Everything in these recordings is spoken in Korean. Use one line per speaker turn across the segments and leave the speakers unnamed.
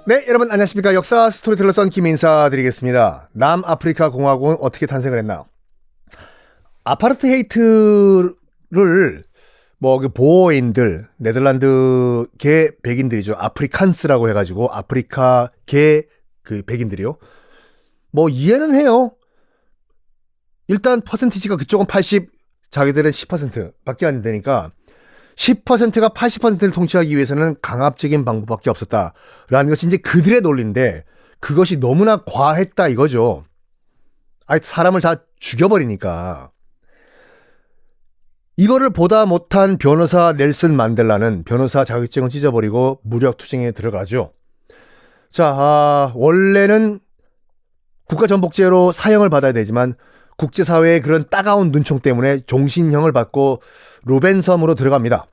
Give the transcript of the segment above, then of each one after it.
네, 여러분 안녕하십니까. 역사 스토리텔러 썬킴 인사드리겠습니다. 남아프리카 공화국은 어떻게 탄생을 했나? 아파르트헤이트를 그 보어인들, 네덜란드계 백인들이죠. 아프리칸스라고 해가지고 아프리카계 그 백인들이요. 뭐 이해는 해요. 일단 퍼센티지가 그쪽은 80, 자기들은 10%밖에 안 되니까 10%가 80%를 통치하기 위해서는 강압적인 방법밖에 없었다라는 것이 이제 그들의 논리인데, 그것이 너무나 과했다 이거죠. 아예 사람을 다 죽여버리니까. 이거를 보다 못한 변호사 넬슨 만델라는 변호사 자격증을 찢어버리고 무력투쟁에 들어가죠. 자, 원래는 국가전복제로 사형을 받아야 되지만 국제사회의 그런 따가운 눈총 때문에 종신형을 받고 루벤섬으로 들어갑니다.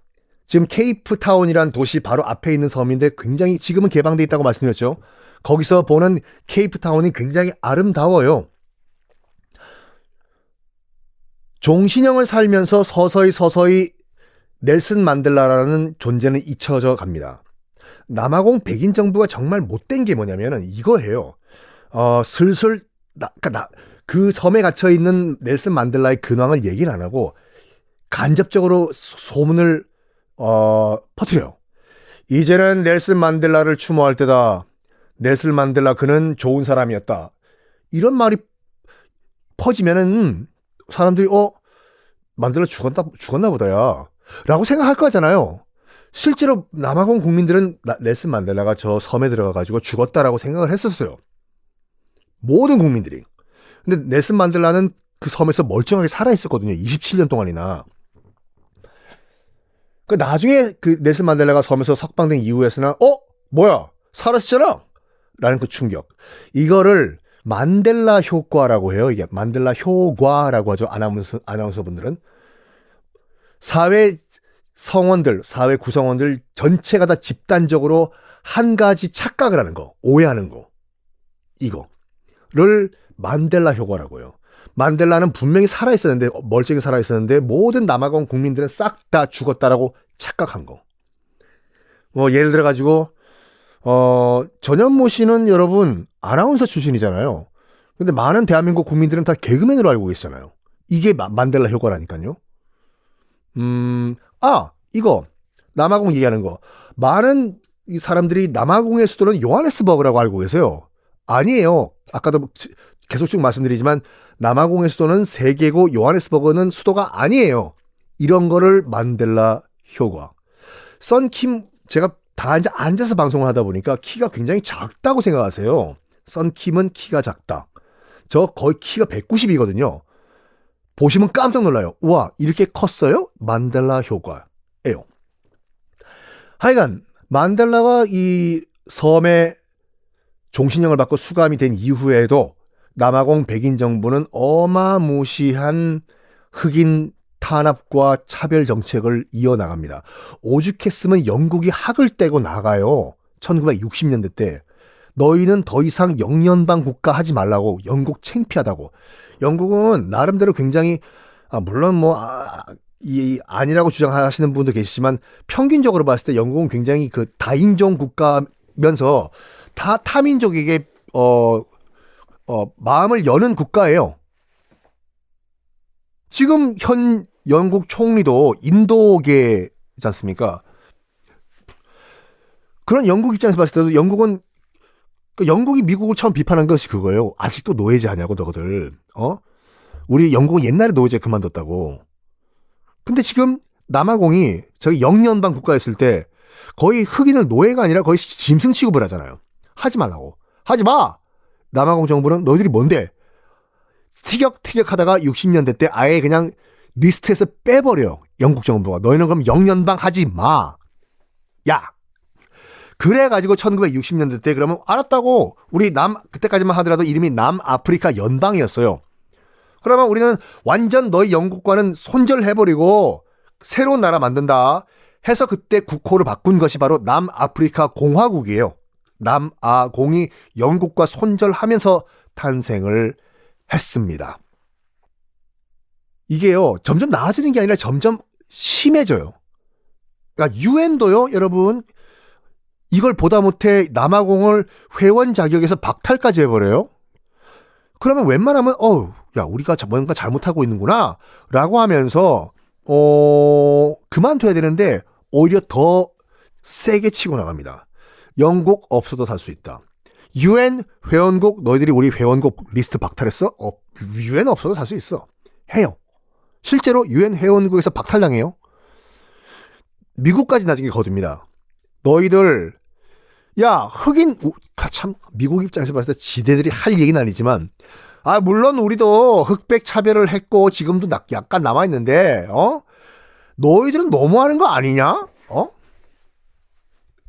지금 케이프타운이란 도시 바로 앞에 있는 섬인데 굉장히 지금은 개방되어 있다고 말씀드렸죠. 거기서 보는 케이프타운이 굉장히 아름다워요. 종신형을 살면서 서서히 넬슨 만델라라는 존재는 잊혀져 갑니다. 남아공 백인 정부가 정말 못된 게 뭐냐면은 이거예요. 슬슬 그 섬에 갇혀 있는 넬슨 만델라의 근황을 얘기는 안 하고 간접적으로 소문을 퍼뜨려요. 이제는 넬슨 만델라를 추모할 때다. 넬슨 만델라 그는 좋은 사람이었다. 이런 말이 퍼지면은 사람들이 만델라 죽었나 보다야 라고 생각할 거잖아요. 실제로 남아공 국민들은 넬슨 만델라가 저 섬에 들어가가지고 죽었다라고 생각을 했었어요. 모든 국민들이. 근데 넬슨 만델라는 그 섬에서 멀쩡하게 살아있었거든요. 27년 동안이나. 그 나중에 그 넬슨 만델라가 섬에서 석방된 이후에서는 뭐야 살았잖아 라는 그 충격. 이거를 만델라 효과라고 해요. 이게 만델라 효과라고 하죠. 아나운서분들은. 사회 성원들, 사회 구성원들 전체가 다 집단적으로 한 가지 착각을 하는 거, 오해하는 거. 이거를 만델라 효과라고 해요. 만델라는 분명히 살아있었는데, 멀쩡히 살아있었는데 모든 남아공 국민들은 싹 다 죽었다라고 착각한 거. 예를 들어가지고 전현무 씨는 여러분 아나운서 출신이잖아요. 근데 많은 대한민국 국민들은 다 개그맨으로 알고 계시잖아요. 이게 만델라 효과라니까요. 이거 남아공 얘기하는 거. 많은 이 사람들이 남아공의 수도는 요하네스버그라고 알고 계세요. 아니에요. 아까도 계속 쭉 말씀드리지만 남아공의 수도는 세계고 요하네스버그는 수도가 아니에요. 이런 거를 만델라 효과. 썬킴 제가 다 앉아서 방송을 하다 보니까 키가 굉장히 작다고 생각하세요. 썬킴은 키가 작다. 저 거의 키가 190이거든요. 보시면 깜짝 놀라요. 우와, 이렇게 컸어요? 만델라 효과예요. 하여간 만델라가 이 섬에 종신형을 받고 수감이 된 이후에도 남아공 백인 정부는 어마무시한 흑인 탄압과 차별 정책을 이어나갑니다. 오죽했으면 영국이 학을 떼고 나가요. 1960년대 때. 너희는 더 이상 영연방 국가 하지 말라고. 영국 창피하다고. 영국은 나름대로 굉장히 물론 아니라고 주장하시는 분도 계시지만 평균적으로 봤을 때 영국은 굉장히 그 다인종 국가면서 다 타민족에게 마음을 여는 국가예요. 지금 현 영국 총리도 인도계지 않습니까? 그런 영국 입장에서 봤을 때도 영국이 미국을 처음 비판한 것이 그거예요. 아직도 노예제 하냐고 너희들. 우리 영국은 옛날에 노예제 그만뒀다고. 근데 지금 남아공이 저기 영연방 국가였을 때 거의 흑인을 노예가 아니라 거의 짐승 취급을 하잖아요. 하지 말라고. 하지 마! 남아공 정부는 너희들이 뭔데? 티격태격하다가 60년대 때 아예 그냥 리스트에서 빼버려요. 영국 정부가. 너희는 그럼 영연방 하지 마. 야! 그래가지고 1960년대 때 그러면 알았다고. 우리 그때까지만 하더라도 이름이 남아프리카 연방이었어요. 그러면 우리는 완전 너희 영국과는 손절해버리고 새로운 나라 만든다 해서 그때 국호를 바꾼 것이 바로 남아프리카 공화국이에요. 남아공이 영국과 손절하면서 탄생을 했습니다. 이게요, 점점 나아지는 게 아니라 점점 심해져요. 그러니까 유엔도요, 여러분, 이걸 보다 못해 남아공을 회원 자격에서 박탈까지 해버려요. 그러면 웬만하면 야 우리가 뭔가 잘못하고 있는구나 라고 하면서 그만둬야 되는데 오히려 더 세게 치고 나갑니다. 영국 없어도 살 수 있다. UN 회원국 너희들이 우리 회원국 리스트 박탈했어? UN 없어도 살 수 있어. 해요. 실제로 UN 회원국에서 박탈당해요. 미국까지 나중에 거둡니다. 너희들 흑인 참 미국 입장에서 봤을 때 지대들이 할 얘기는 아니지만 물론 우리도 흑백 차별을 했고 지금도 약간 남아있는데 너희들은 너무하는 거 아니냐?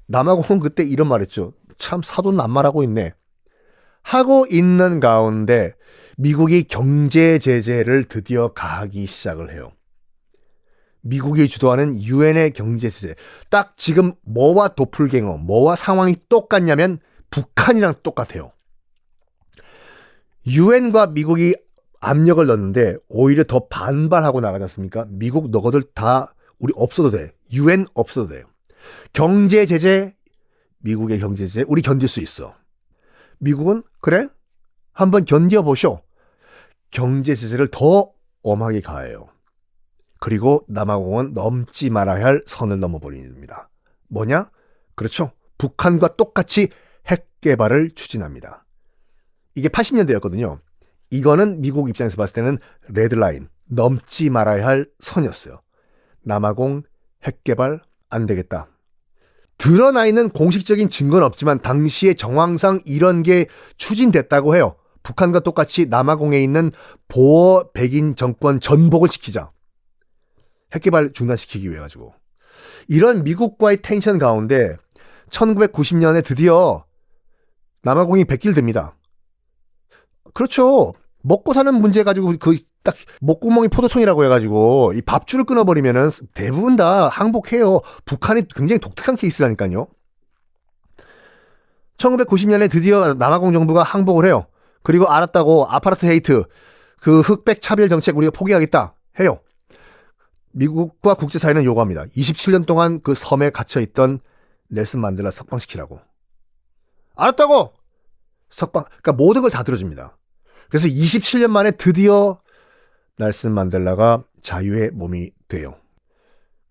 남아공은 그때 이런 말 했죠. 참 사돈남말하고 있네. 하고 있는 가운데 미국이 경제 제재를 드디어 가하기 시작을 해요. 미국이 주도하는 유엔의 경제 제재. 딱 지금 뭐와 도플갱어, 뭐와 상황이 똑같냐면 북한이랑 똑같아요. 유엔과 미국이 압력을 넣는데 오히려 더 반발하고 나가지 않습니까? 미국 너희들 다 우리 없어도 돼. 유엔 없어도 돼요. 경제 제재, 미국의 경제 제재 우리 견딜 수 있어. 미국은 그래? 한번 견뎌보쇼. 경제 제재를 더 엄하게 가해요. 그리고 남아공은 넘지 말아야 할 선을 넘어버립니다. 뭐냐? 그렇죠. 북한과 똑같이 핵 개발을 추진합니다. 이게 80년대였거든요. 이거는 미국 입장에서 봤을 때는 레드라인, 넘지 말아야 할 선이었어요. 남아공 핵 개발 안 되겠다. 드러나 있는 공식적인 증거는 없지만 당시의 정황상 이런 게 추진됐다고 해요. 북한과 똑같이 남아공에 있는 보어 백인 정권 전복을 시키자. 핵개발 중단시키기 위해 가지고. 이런 미국과의 텐션 가운데 1990년에 드디어 남아공이 백길됩니다. 그렇죠. 먹고 사는 문제 가지고 딱 목구멍이 포도청이라고 해가지고 이 밥줄을 끊어버리면은 대부분 다 항복해요. 북한이 굉장히 독특한 케이스라니까요. 1990년에 드디어 남아공 정부가 항복을 해요. 그리고 알았다고 아파르트 헤이트 그 흑백 차별 정책 우리가 포기하겠다 해요. 미국과 국제사회는 요구합니다. 27년 동안 그 섬에 갇혀있던 넬슨 만델라 석방시키라고. 알았다고! 그러니까 모든 걸 다 들어줍니다. 그래서 27년 만에 드디어 넬슨 만델라가 자유의 몸이 돼요.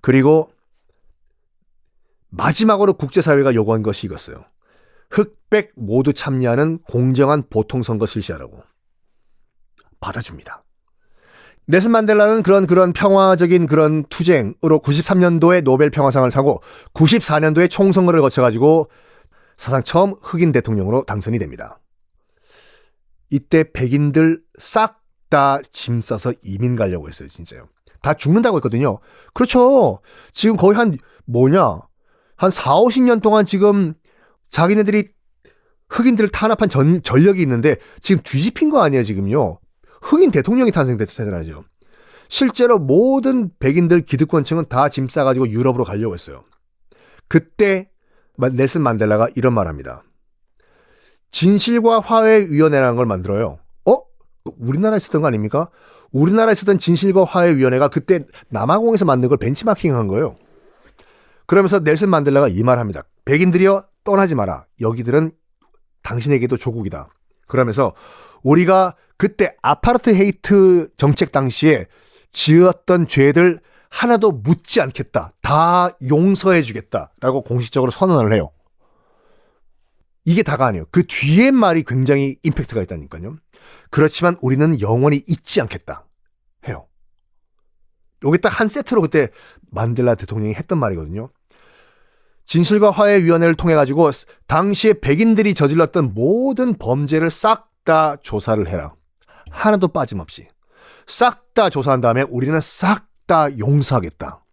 그리고 마지막으로 국제사회가 요구한 것이 이거였어요. 흑백 모두 참여하는 공정한 보통선거 실시하라고. 받아줍니다. 넬슨 만델라는 그런 평화적인 그런 투쟁으로 93년도에 노벨 평화상을 타고 94년도에 총선거를 거쳐가지고 사상 처음 흑인 대통령으로 당선이 됩니다. 이때 백인들 싹 다 짐 싸서 이민 가려고 했어요, 진짜요. 다 죽는다고 했거든요. 그렇죠. 지금 거의 한 4, 50년 동안 지금 자기네들이 흑인들을 탄압한 전력이 있는데 지금 뒤집힌 거 아니에요, 지금요. 흑인 대통령이 탄생됐잖아요. 실제로 모든 백인들 기득권층은 다 짐 싸가지고 유럽으로 가려고 했어요. 그때 넬슨 만델라가 이런 말 합니다. 진실과 화해위원회라는 걸 만들어요. 우리나라에 있었던 거 아닙니까? 우리나라에 있었던 진실과 화해위원회가 그때 남아공에서 만든 걸 벤치마킹한 거예요. 그러면서 넬슨 만델라가 이 말 합니다. 백인들이여 떠나지 마라. 여기들은 당신에게도 조국이다. 그러면서 우리가 그때 아파르트헤이트 정책 당시에 지었던 죄들 하나도 묻지 않겠다. 다 용서해 주겠다라고 공식적으로 선언을 해요. 이게 다가 아니에요. 그 뒤에 말이 굉장히 임팩트가 있다니까요. 그렇지만 우리는 영원히 잊지 않겠다 해요. 요게 딱 한 세트로 그때 만델라 대통령이 했던 말이거든요. 진실과 화해위원회를 통해 가지고 당시에 백인들이 저질렀던 모든 범죄를 싹 다 조사를 해라. 하나도 빠짐없이. 싹 다 조사한 다음에 우리는 싹 다 용서하겠다.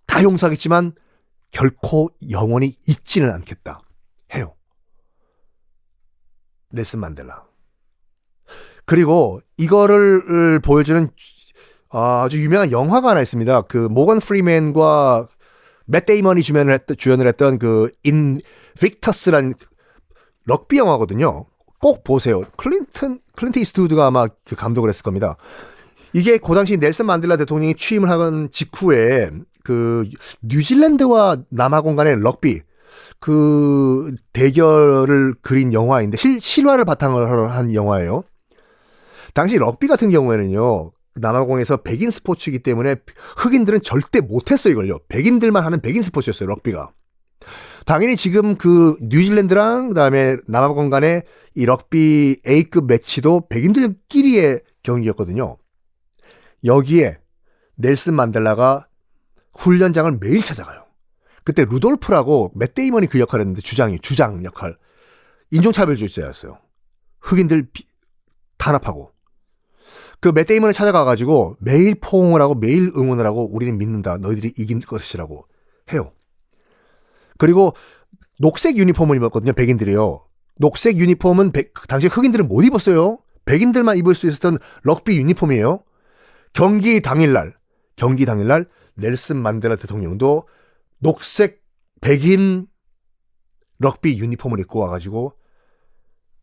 다 용서하겠지만 결코 영원히 잊지는 않겠다 해요. 넬슨 만델라. 그리고 이거를 보여주는 아주 유명한 영화가 하나 있습니다. 그 모건 프리맨과 맷 데이먼이 주연을 했던 그 인빅터스라는 럭비 영화거든요. 꼭 보세요. 클린트 이스트우드가 아마 그 감독을 했을 겁니다. 이게 그 당시 넬슨 만델라 대통령이 취임을 하던 직후에 그 뉴질랜드와 남아공 간의 럭비 그 대결을 그린 영화인데 실화를 바탕으로 한 영화예요. 당시 럭비 같은 경우에는요. 남아공에서 백인 스포츠이기 때문에 흑인들은 절대 못했어요, 이걸요. 백인들만 하는 백인 스포츠였어요, 럭비가. 당연히 지금 그 뉴질랜드랑 그다음에 남아공 간의 이 럭비 A급 매치도 백인들끼리의 경기였거든요. 여기에 넬슨 만델라가 훈련장을 매일 찾아가요. 그때 루돌프라고 맷 데이먼이 그 역할을 했는데 주장 역할. 인종차별주의자였어요. 흑인들 탄압하고. 그 맷 데이먼을 찾아가가지고 매일 포옹을 하고 매일 응원을 하고 우리는 믿는다. 너희들이 이긴 것이라고 해요. 그리고 녹색 유니폼을 입었거든요. 백인들이요. 녹색 유니폼은 당시 흑인들은 못 입었어요. 백인들만 입을 수 있었던 럭비 유니폼이에요. 경기 당일날 넬슨 만델라 대통령도 녹색 백인 럭비 유니폼을 입고 와가지고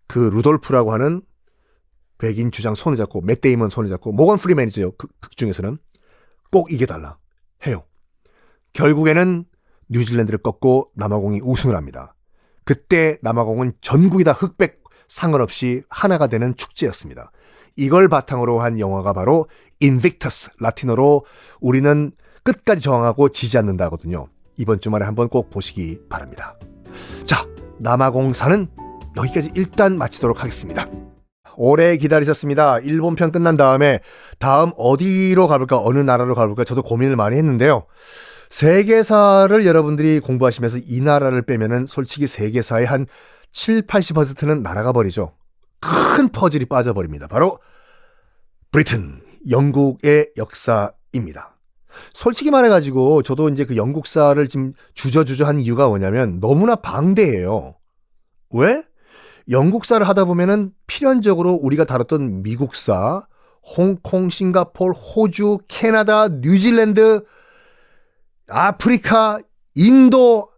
그 루돌프라고 하는 백인 주장 손을 잡고 맷 데이먼 손을 잡고 모건 프리맨이죠. 극 중에서는 꼭 이겨달라 해요. 결국에는 뉴질랜드를 꺾고 남아공이 우승을 합니다. 그때 남아공은 전국이 다 흑백 상관없이 하나가 되는 축제였습니다. 이걸 바탕으로 한 영화가 바로 인빅터스, 라틴어로 우리는 끝까지 저항하고 지지 않는다거든요. 이번 주말에 한번 꼭 보시기 바랍니다. 자, 남아공사는 여기까지 일단 마치도록 하겠습니다. 오래 기다리셨습니다. 일본 편 끝난 다음에 다음 어디로 가볼까, 어느 나라로 가볼까 저도 고민을 많이 했는데요. 세계사를 여러분들이 공부하시면서 이 나라를 빼면은 솔직히 세계사의 한 7, 80%는 날아가 버리죠. 큰 퍼즐이 빠져버립니다. 바로 브리튼, 영국의 역사입니다. 솔직히 말해가지고 저도 이제 그 영국사를 지금 주저주저 한 이유가 뭐냐면 너무나 방대해요. 왜? 영국사를 하다 보면은 필연적으로 우리가 다뤘던 미국사, 홍콩, 싱가포르, 호주, 캐나다, 뉴질랜드, 아프리카, 인도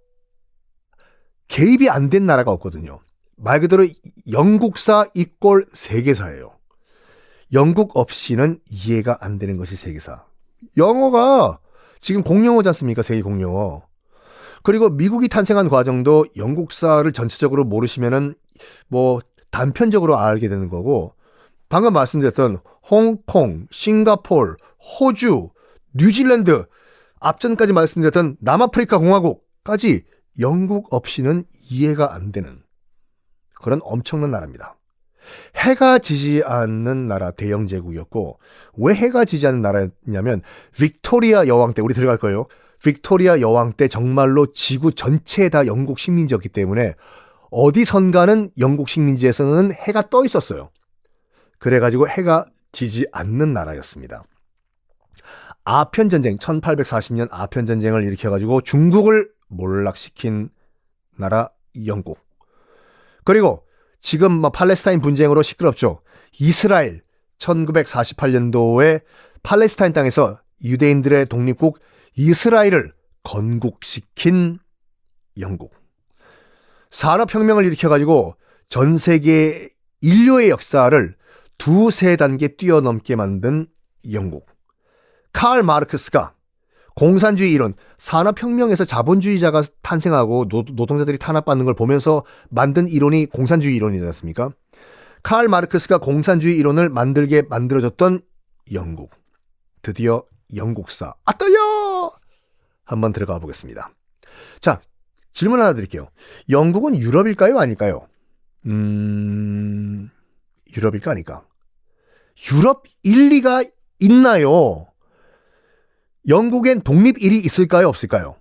개입이 안 된 나라가 없거든요. 말 그대로 영국사 이꼴 세계사예요. 영국 없이는 이해가 안 되는 것이 세계사. 영어가 지금 공용어지 않습니까? 세계 공용어. 그리고 미국이 탄생한 과정도 영국사를 전체적으로 모르시면은 뭐 단편적으로 알게 되는 거고, 방금 말씀드렸던 홍콩, 싱가포르, 호주, 뉴질랜드, 앞전까지 말씀드렸던 남아프리카 공화국까지 영국 없이는 이해가 안 되는 그런 엄청난 나라입니다. 해가 지지 않는 나라 대영 제국이었고, 왜 해가 지지 않는 나라였냐면 빅토리아 여왕 때, 우리 들어갈 거예요. 빅토리아 여왕 때 정말로 지구 전체에 다 영국 식민지였기 때문에 어디선가는 영국 식민지에서는 해가 떠 있었어요. 그래가지고 해가 지지 않는 나라였습니다. 아편전쟁, 1840년 아편전쟁을 일으켜가지고 중국을 몰락시킨 나라 영국. 그리고 지금 뭐 팔레스타인 분쟁으로 시끄럽죠. 이스라엘, 1948년도에 팔레스타인 땅에서 유대인들의 독립국 이스라엘을 건국시킨 영국. 산업혁명을 일으켜가지고 전 세계 인류의 역사를 두세 단계 뛰어넘게 만든 영국. 칼 마르크스가 공산주의 이론, 산업혁명에서 자본주의자가 탄생하고 노동자들이 탄압받는 걸 보면서 만든 이론이 공산주의 이론이지 않습니까? 칼 마르크스가 공산주의 이론을 만들어줬던 영국. 드디어 영국사. 아, 떨려! 한번 들어가 보겠습니다. 자, 질문 하나 드릴게요. 영국은 유럽일까요? 아닐까요? 유럽일까? 아닐까? 유럽일 리가 있나요? 영국엔 독립일이 있을까요? 없을까요?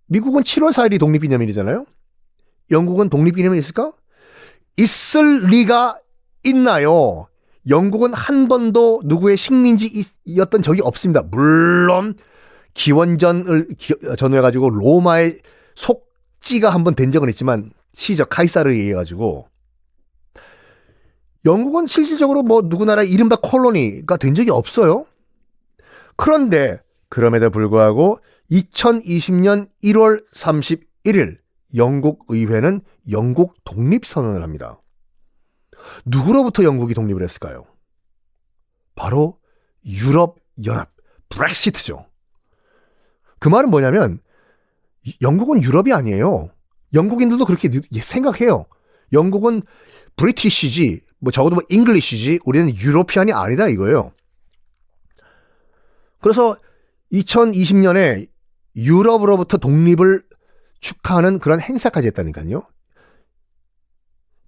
미국은 7월 4일이 독립기념일이잖아요? 영국은 독립기념일이 있을까? 있을 리가 있나요? 영국은 한 번도 누구의 식민지였던 적이 없습니다. 물론 기원전을 전후해가지고 로마의 속지가 한 번 된 적은 있지만 시저 카이사르에 의해가지고 영국은 실질적으로 뭐 누구 나라의 이른바 콜로니가 된 적이 없어요. 그런데 그럼에도 불구하고 2020년 1월 31일 영국 의회는 영국 독립선언을 합니다. 누구로부터 영국이 독립을 했을까요? 바로 유럽연합, 브렉시트죠. 그 말은 뭐냐면 영국은 유럽이 아니에요. 영국인들도 그렇게 생각해요. 영국은 브리티시지, 뭐 적어도 뭐 잉글리시지, 우리는 유로피안이 아니다 이거예요. 그래서 2020년에 유럽으로부터 독립을 축하하는 그런 행사까지 했다니까요.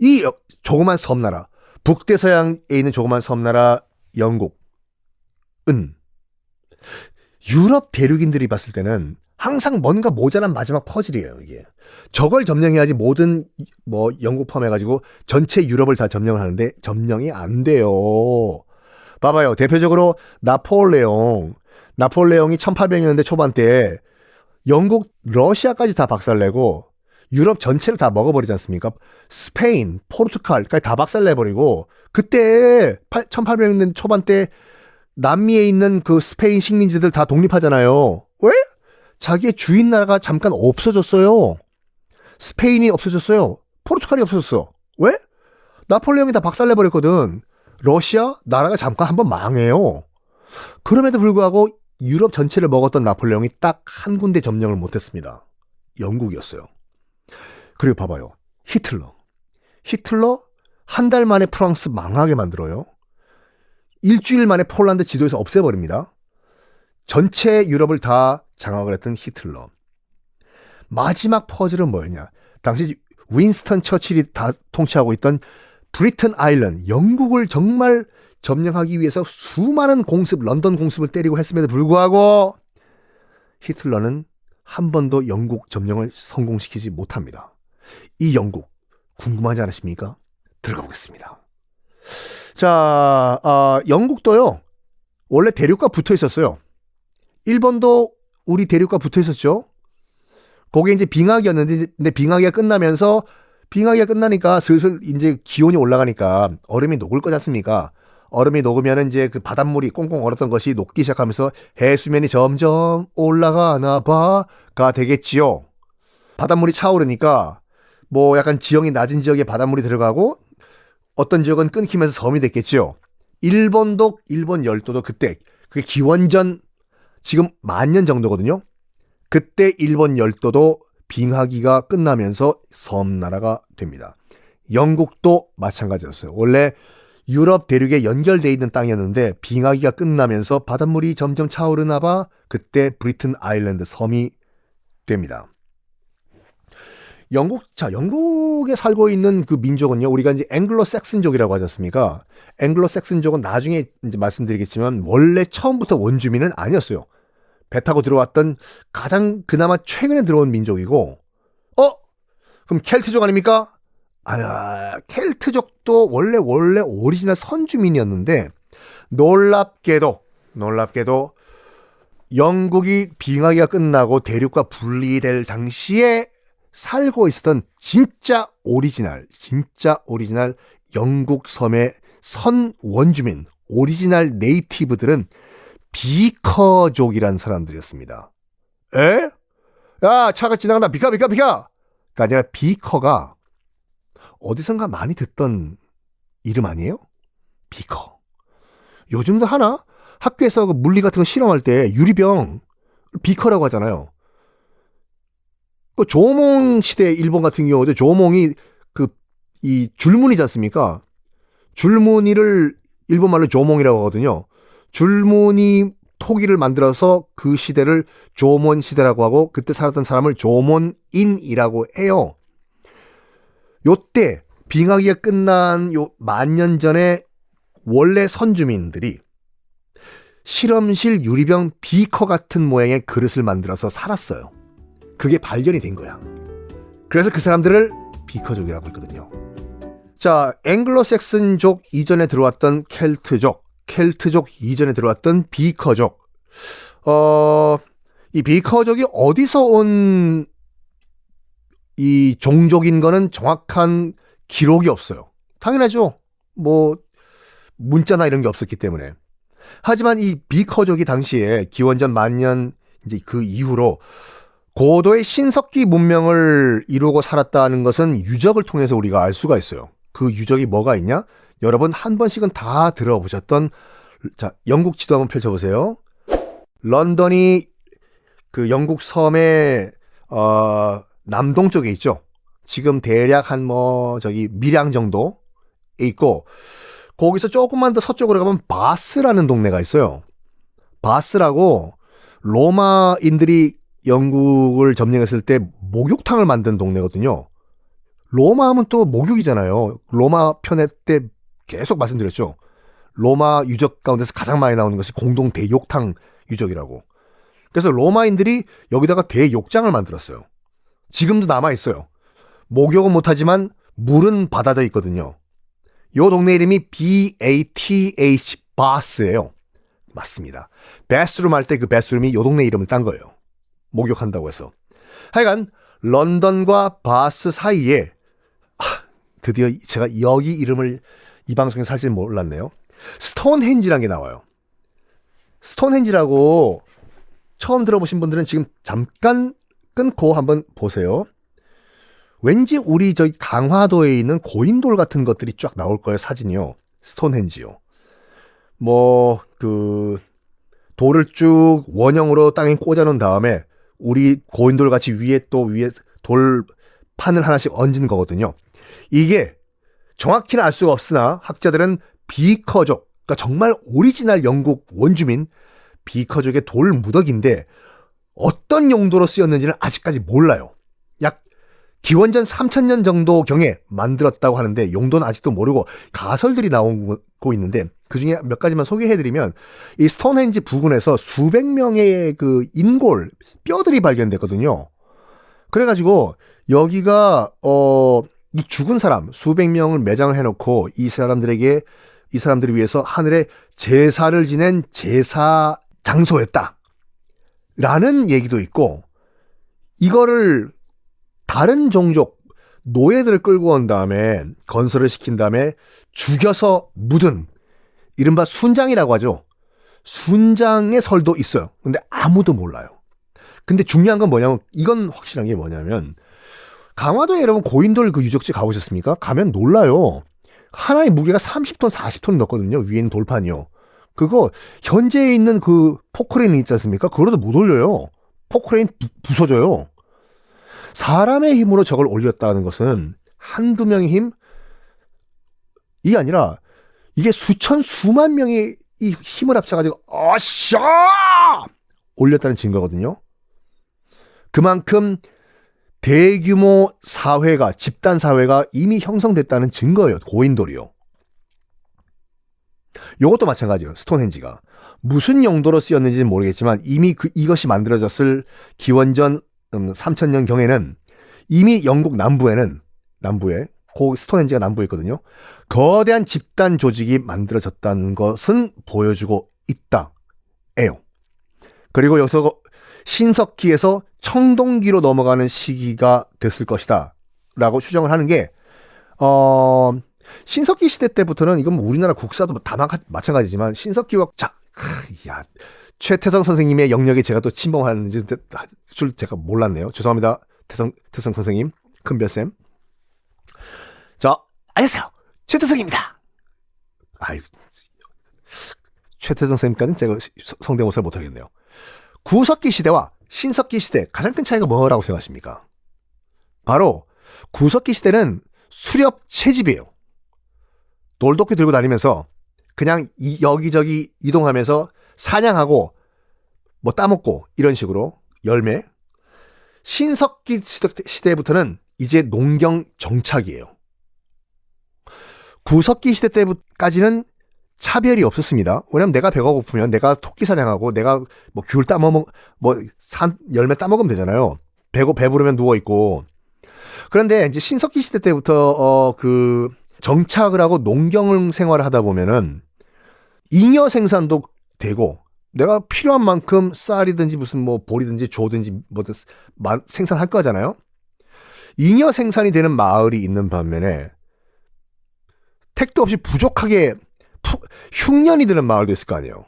이 조그만 섬나라, 북대서양에 있는 조그만 섬나라 영국은 유럽 대륙인들이 봤을 때는 항상 뭔가 모자란 마지막 퍼즐이에요, 이게. 저걸 점령해야지 모든 뭐 영국 포함해가지고 전체 유럽을 다 점령을 하는데 점령이 안 돼요. 봐봐요. 대표적으로 나폴레옹이 1800년대 초반 때 영국, 러시아까지 다 박살내고 유럽 전체를 다 먹어버리지 않습니까? 스페인, 포르투갈까지 다 박살내버리고 그때 1800년대 초반 때 남미에 있는 그 스페인 식민지들 다 독립하잖아요. 왜? 자기의 주인 나라가 잠깐 없어졌어요. 스페인이 없어졌어요. 포르투갈이 없어졌어. 왜? 나폴레옹이 다 박살내버렸거든. 러시아 나라가 잠깐 한번 망해요. 그럼에도 불구하고 유럽 전체를 먹었던 나폴레옹이 딱 한 군데 점령을 못했습니다. 영국이었어요. 그리고 봐봐요. 히틀러 한 달 만에 프랑스 망하게 만들어요. 일주일 만에 폴란드 지도에서 없애버립니다. 전체 유럽을 다 장악을 했던 히틀러. 마지막 퍼즐은 뭐였냐? 당시 윈스턴 처칠이 다 통치하고 있던 브리튼 아일랜드, 영국을 정말 점령하기 위해서 수많은 공습, 런던 공습을 때리고 했음에도 불구하고 히틀러는 한 번도 영국 점령을 성공시키지 못합니다. 이 영국 궁금하지 않으십니까? 들어가 보겠습니다. 자, 영국도요. 원래 대륙과 붙어 있었어요. 일본도 우리 대륙과 붙어 있었죠. 그게 이제 빙하기였는데, 근데 빙하기가 끝나니까 슬슬 이제 기온이 올라가니까 얼음이 녹을 거지 않습니까? 얼음이 녹으면 이제 그 바닷물이 꽁꽁 얼었던 것이 녹기 시작하면서 해수면이 점점 올라가나 봐가 되겠지요. 바닷물이 차오르니까 뭐 약간 지형이 낮은 지역에 바닷물이 들어가고 어떤 지역은 끊기면서 섬이 됐겠지요. 일본 열도도 그때 그게 기원전 지금 10,000년 정도거든요. 그때 일본 열도도 빙하기가 끝나면서 섬나라가 됩니다. 영국도 마찬가지였어요. 원래 유럽 대륙에 연결되어 있는 땅이었는데 빙하기가 끝나면서 바닷물이 점점 차오르나 봐 그때 브리튼 아일랜드 섬이 됩니다. 영국에 살고 있는 그 민족은요, 우리가 이제 앵글로 삭슨족이라고 하지 않습니까? 앵글로 삭슨족은 나중에 이제 말씀드리겠지만 원래 처음부터 원주민은 아니었어요. 배 타고 들어왔던 가장 그나마 최근에 들어온 민족이고, 그럼 켈트족 아닙니까? 켈트족도 원래 오리지널 선주민이었는데, 놀랍게도 영국이 빙하기가 끝나고 대륙과 분리될 당시에 살고 있었던 진짜 오리지널 영국 섬의 선 원주민, 오리지널 네이티브들은 비커족이란 사람들이었습니다. 에? 야, 차가 지나간다. 비켜. 그러니까 아니라 비커가 어디선가 많이 듣던 이름 아니에요? 비커. 요즘도 하나? 학교에서 그 물리 같은 거 실험할 때 유리병 비커라고 하잖아요. 그 조몽 시대 일본 같은 경우도 조몽이 이 줄무늬지 않습니까? 줄무늬를 일본말로 조몽이라고 하거든요. 줄무늬 토기를 만들어서 그 시대를 조몬 시대라고 하고 그때 살았던 사람을 조몬인이라고 해요. 요때 빙하기가 끝난 요 10,000년 전에 원래 선주민들이 실험실 유리병 비커 같은 모양의 그릇을 만들어서 살았어요. 그게 발견이 된 거야. 그래서 그 사람들을 비커족이라고 했거든요. 자, 앵글로색슨족 이전에 들어왔던 켈트족 이전에 들어왔던 비커족. 이 비커족이 어디서 온 이 종족인 거는 정확한 기록이 없어요. 당연하죠. 뭐 문자나 이런 게 없었기 때문에. 하지만 이 비커족이 당시에 기원전 10,000년 이제 그 이후로 고도의 신석기 문명을 이루고 살았다는 것은 유적을 통해서 우리가 알 수가 있어요. 그 유적이 뭐가 있냐? 여러분 한 번씩은 다 들어보셨던, 자, 영국 지도 한번 펼쳐보세요. 런던이 그 영국 섬의 남동 쪽에 있죠. 지금 대략 한 밀양 정도에 있고, 거기서 조금만 더 서쪽으로 가면 바스라는 동네가 있어요. 바스라고 로마인들이 영국을 점령했을 때 목욕탕을 만든 동네거든요. 로마 하면 또 목욕이잖아요. 로마 편에 때 계속 말씀드렸죠. 로마 유적 가운데서 가장 많이 나오는 것이 공동 대욕탕 유적이라고. 그래서 로마인들이 여기다가 대욕장을 만들었어요. 지금도 남아있어요. 목욕은 못하지만 물은 받아져 있거든요. 요 동네 이름이 BATH, 바스예요. 맞습니다. 베스룸 할 때 그 베스룸이 요 동네 이름을 딴 거예요. 목욕한다고 해서. 하여간 런던과 바스 사이에 드디어 제가 여기 이름을 이 방송에서 할지는 몰랐네요. 스톤헨지라는 게 나와요. 스톤헨지라고 처음 들어보신 분들은 지금 잠깐 끊고 한번 보세요. 왠지 우리 저기 강화도에 있는 고인돌 같은 것들이 쫙 나올 거예요. 사진이요. 스톤헨지요. 돌을 쭉 원형으로 땅에 꽂아놓은 다음에 우리 고인돌 같이 위에 돌판을 하나씩 얹은 거거든요. 이게 정확히는 알 수가 없으나 학자들은 비커족, 그러니까 정말 오리지널 영국 원주민 비커족의 돌 무더기인데 어떤 용도로 쓰였는지는 아직까지 몰라요. 약 기원전 3000년 정도 경에 만들었다고 하는데 용도는 아직도 모르고 가설들이 나오고 있는데 그중에 몇 가지만 소개해드리면 이 스톤헨지 부근에서 수백 명의 그 인골, 뼈들이 발견됐거든요. 그래가지고 여기가 이 죽은 사람 수백 명을 매장을 해놓고 이 사람들을 위해서 하늘에 제사를 지낸 제사 장소였다 라는 얘기도 있고, 이거를 다른 종족 노예들을 끌고 온 다음에 건설을 시킨 다음에 죽여서 묻은 이른바 순장이라고 하죠. 순장의 설도 있어요. 근데 아무도 몰라요. 근데 중요한 건 뭐냐면, 이건 확실한 게 뭐냐면, 강화도에 여러분 고인돌 그 유적지 가보셨습니까? 가면 놀라요. 하나의 무게가 30톤, 40톤 넣거든요. 위에 있는 돌판이요. 그거 현재에 있는 그 포크레인 있지 않습니까? 그거로도 못 올려요. 포크레인 부서져요. 사람의 힘으로 저걸 올렸다는 것은 한두 명의 힘이 아니라 이게 수만 명의 이 힘을 합쳐가지고 올렸다는 증거거든요. 그만큼 대규모 사회가, 집단 사회가 이미 형성됐다는 증거예요. 고인돌이요. 요것도 마찬가지예요. 스톤헨지가 무슨 용도로 쓰였는지는 모르겠지만 이미 이것이 만들어졌을 기원전 3000년 경에는 이미 영국 남부에 스톤헨지가 남부에 있거든요. 거대한 집단 조직이 만들어졌다는 것은 보여주고 있다예요. 그리고 여기서 신석기에서 청동기로 넘어가는 시기가 됐을 것이다 라고 추정을 하는 게, 신석기 시대 때부터는 이건 우리나라 국사도 다 마찬가지지만 신석기와 최태성 선생님의 영역에 제가 또 침범하는지 줄 제가 몰랐네요. 죄송합니다. 태성 선생님, 큰별쌤. 자, 안녕하세요. 최태성입니다. 최태성 선생님까지는 제가 성대모사를 못하겠네요. 구석기 시대와 신석기 시대 가장 큰 차이가 뭐라고 생각하십니까? 바로 구석기 시대는 수렵 채집이에요. 돌도끼 들고 다니면서 그냥 여기저기 이동하면서 사냥하고 뭐 따먹고 이런 식으로 열매. 신석기 시대부터는 이제 농경 정착이에요. 구석기 시대 때까지는 차별이 없었습니다. 왜냐면 내가 배가 고프면 내가 토끼 사냥하고 내가 뭐 귤 열매 따먹으면 되잖아요. 배부르면 누워있고. 그런데 이제 신석기 시대 때부터 정착을 하고 농경 생활을 하다 보면은 잉여 생산도 되고 내가 필요한 만큼 쌀이든지 무슨 뭐 보리든지 조든지 뭐든 생산할 거잖아요. 잉여 생산이 되는 마을이 있는 반면에 택도 없이 부족하게 흉년이 드는 마을도 있을 거 아니에요.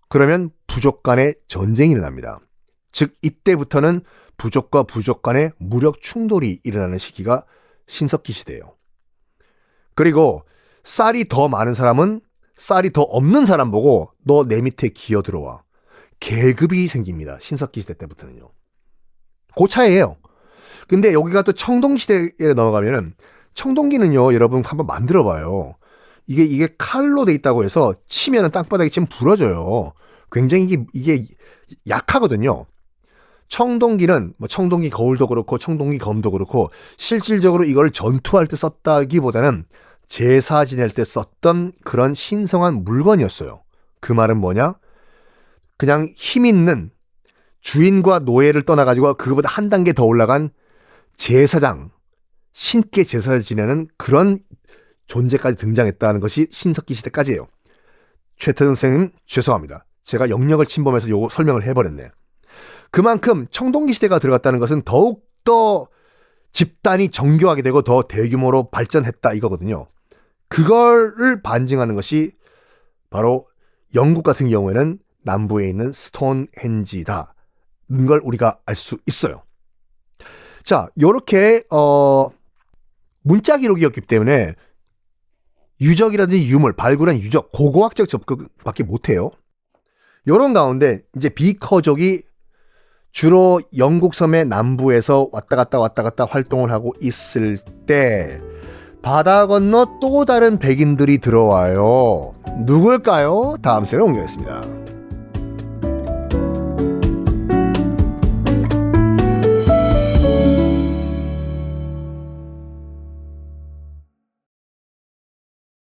그러면 부족 간의 전쟁이 일어납니다. 즉 이때부터는 부족과 부족 간의 무력 충돌이 일어나는 시기가 신석기 시대예요. 그리고 쌀이 더 많은 사람은 쌀이 더 없는 사람 보고 너 내 밑에 기어 들어와. 계급이 생깁니다. 신석기 시대 때부터는요. 그 차이예요. 근데 여기가 또 청동기 시대에 넘어가면은 청동기는요, 여러분 한번 만들어 봐요. 이게 칼로 돼 있다고 해서 치면은 땅바닥에 치면 부러져요. 굉장히 이게 약하거든요. 청동기는 뭐 청동기 거울도 그렇고 청동기 검도 그렇고 실질적으로 이걸 전투할 때 썼다기보다는 제사 지낼 때 썼던 그런 신성한 물건이었어요. 그 말은 뭐냐? 그냥 힘 있는 주인과 노예를 떠나가지고 그거보다 한 단계 더 올라간 제사장, 신께 제사를 지내는 그런 존재까지 등장했다는 것이 신석기 시대까지예요. 최태성 선생님 죄송합니다. 제가 영역을 침범해서 요거 설명을 해버렸네. 그만큼 청동기 시대가 들어갔다는 것은 더욱더 집단이 정교하게 되고 더 대규모로 발전했다 이거거든요. 그거를 반증하는 것이 바로 영국 같은 경우에는 남부에 있는 스톤헨지다는 걸 우리가 알 수 있어요. 자, 요렇게 문자 기록이었기 때문에 유적이라든지 유물, 발굴한 유적, 고고학적 접근밖에 못해요. 요런 가운데 이제 비커족이 주로 영국 섬의 남부에서 왔다 갔다 활동을 하고 있을 때 바다 건너 또 다른 백인들이 들어와요. 누굴까요? 다음 시간에 옮겨겠습니다.